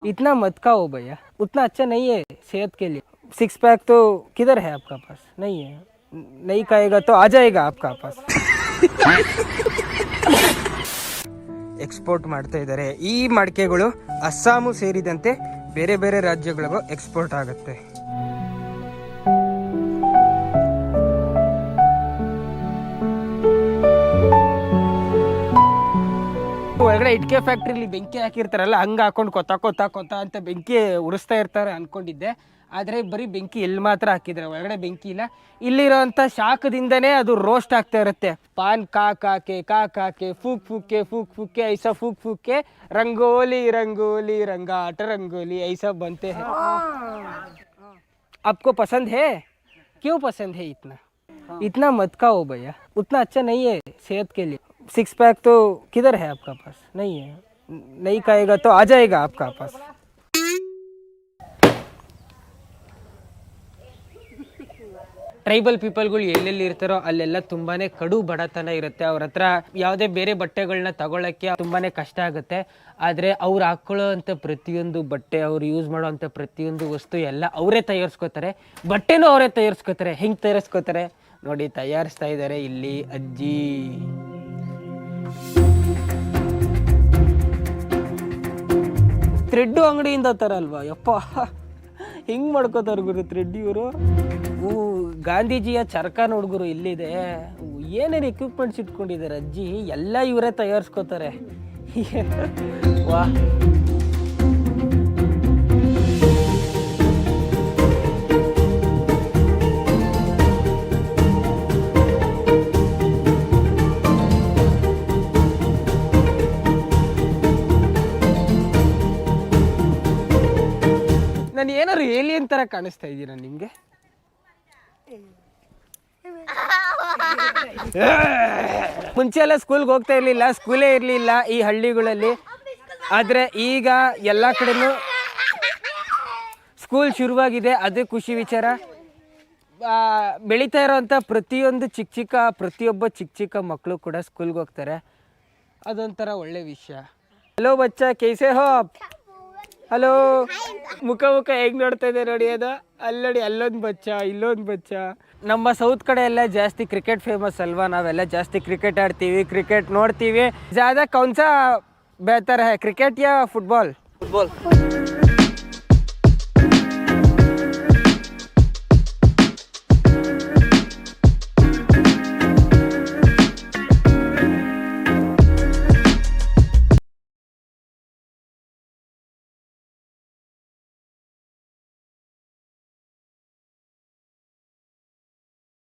इतना मत खाओ भैया, उतना अच्छा नहीं है सेहत के लिए। सिक्स पैक तो किधर है आपका पास? नहीं है, नहीं खाएगा तो आ जाएगा आपका पास। ಎಕ್ಸ್ಪೋರ್ಟ್ ಮಾಡ್ತಾ ಇದ್ದಾರೆ ಈ ಮಡಿಕೆಗಳು ಅಸ್ಸಾಮು ಸೇರಿದಂತೆ ಬೇರೆ ಬೇರೆ ರಾಜ್ಯಗಳಿಗೂ ಎಕ್ಸ್ಪೋರ್ಟ್ ಆಗುತ್ತೆ. ಒಳಗಡೆ ಇಟ್ಕೆ ಫ್ಯಾಕ್ಟ್ರಿಲಿ ಬೆಂಕಿ ಹಾಕಿರ್ತಾರಲ್ಲ, ಹಂಗೆ ಹಾಕೊಂಡು ಕೊತ್ತ ಕೊತ್ತ ಕೊತ್ತ ಅಂತ ಬೆಂಕಿ ಉರಿಸ್ತಾ ಇರ್ತಾರೆ ಅನ್ಕೊಂಡಿದ್ದೆ. ಆದರೆ ಬರೀ ಬೆಂಕಿ ಎಲ್ಲಿ ಮಾತ್ರ ಹಾಕಿದ್ರೆ ಒಳಗಡೆ ಬೆಂಕಿ ಇಲ್ಲ. ಇಲ್ಲಿರೋಂಥ ಶಾಖದಿಂದನೇ ಅದು ರೋಸ್ಟ್ ಆಗ್ತಾ ಇರುತ್ತೆ. PAN ಕಾಕೆ Fuk ಫೂಕೆ ಐಸಾ Fuk ಫೂಕೆ rangoli rangoli ರಂಗಾಟ rangoli ಐಸಾ बनते हैं. आपको पसंद है? क्यों पसंद है इतना? इतना मत खाओ भैया, उतना अच्छा नहीं है सेहत के लिए. सिक्स पैक तो किधर है आपका पास? नहीं है, नहीं खाएगा तो आ जाएगा आपका पास. ಟ್ರೈಬಲ್ ಪೀಪಲ್ಗಳು ಎಲ್ಲೆಲ್ಲಿ ಇರ್ತಾರೋ ಅಲ್ಲೆಲ್ಲ ತುಂಬಾ ಕಡು ಬಡತನ ಇರುತ್ತೆ. ಅವ್ರ ಹತ್ರ ಯಾವುದೇ ಬೇರೆ ಬಟ್ಟೆಗಳನ್ನ ತಗೊಳ್ಳೋಕ್ಕೆ ತುಂಬಾ ಕಷ್ಟ ಆಗುತ್ತೆ. ಆದರೆ ಅವ್ರು ಹಾಕ್ಕೊಳ್ಳೋ ಅಂಥ ಪ್ರತಿಯೊಂದು ಬಟ್ಟೆ, ಅವ್ರು ಯೂಸ್ ಮಾಡೋ ಅಂಥ ಪ್ರತಿಯೊಂದು ವಸ್ತು ಎಲ್ಲ ಅವರೇ ತಯಾರಿಸ್ಕೋತಾರೆ. ಬಟ್ಟೆನೂ ಅವರೇ ತಯಾರಿಸ್ಕೋತಾರೆ. ಹೆಂಗೆ ತಯಾರಿಸ್ಕೋತಾರೆ ನೋಡಿ, ತಯಾರಿಸ್ತಾ ಇದ್ದಾರೆ ಇಲ್ಲಿ ಅಜ್ಜಿ. ಥ್ರೆಡ್ಡು ಅಂಗಡಿಯಿಂದ ತರಲ್ವಾ ಯಪ್ಪ, ಹೆಂಗೆ ಮಾಡ್ಕೋತಾರೆ ಗುರು ಥ್ರೆಡ್ ಇವರು. ಗಾಂಧೀಜಿಯ ಚರಕ ನೋಡ್ಗುರು ಇಲ್ಲಿದೆ. ಏನೇನು ಎಕ್ವಿಪ್ಮೆಂಟ್ಸ್ ಇಟ್ಕೊಂಡಿದ್ದಾರೆ ಅಜ್ಜಿ, ಎಲ್ಲ ಇವರೇ ತಯಾರಿಸ್ಕೋತಾರೆ. ವಾ, ನಾನು ಏನಾದ್ರು ಏಲಿಯನ್ ಥರ ಕಾಣಿಸ್ತಾ ಇದ್ದೀನ ನಿಮಗೆ? ಮುಂಚೆ ಎಲ್ಲ ಸ್ಕೂಲ್ಗೆ ಹೋಗ್ತಾ ಇರಲಿಲ್ಲ, ಸ್ಕೂಲೇ ಇರಲಿಲ್ಲ ಈ ಹಳ್ಳಿಗಳಲ್ಲಿ. ಆದರೆ ಈಗ ಎಲ್ಲ ಕಡೆನೂ ಸ್ಕೂಲ್ ಶುರುವಾಗಿದೆ, ಅದೇ ಖುಷಿ ವಿಚಾರ. ಬೆಳೀತಾ ಇರೋವಂಥ ಪ್ರತಿಯೊಂದು ಪ್ರತಿಯೊಬ್ಬ ಚಿಕ್ಕ ಮಕ್ಕಳು ಕೂಡ ಸ್ಕೂಲ್ಗೆ ಹೋಗ್ತಾರೆ. ಅದೊಂಥರ ಒಳ್ಳೆ ವಿಷಯ. ಹಲೋ ಬಚ್ಚ, ಕೈಸೆ ಹೋ? ಹಲೋ. ಮುಖ ಹೇಗೆ ನೋಡ್ತಾ ಇದೆ ನೋಡಿ, ಅದು ಅಲ್ಲಿ ನೋಡಿ, ಅಲ್ಲೊಂದು ಬಚ್ಚ ಇಲ್ಲೊಂದು ಬಚ್ಚ. ನಮ್ಮ ಸೌತ್ ಕಡೆ ಎಲ್ಲ ಜಾಸ್ತಿ ಕ್ರಿಕೆಟ್ ಫೇಮಸ್ ಅಲ್ವಾ, ನಾವೆಲ್ಲ ಜಾಸ್ತಿ ಕ್ರಿಕೆಟ್ ಆಡ್ತೀವಿ, ಕ್ರಿಕೆಟ್ ನೋಡ್ತೀವಿ. ज़्यादा कौन सा बेहतर है, क्रिकेट या फुटबॉल? फुटबॉल.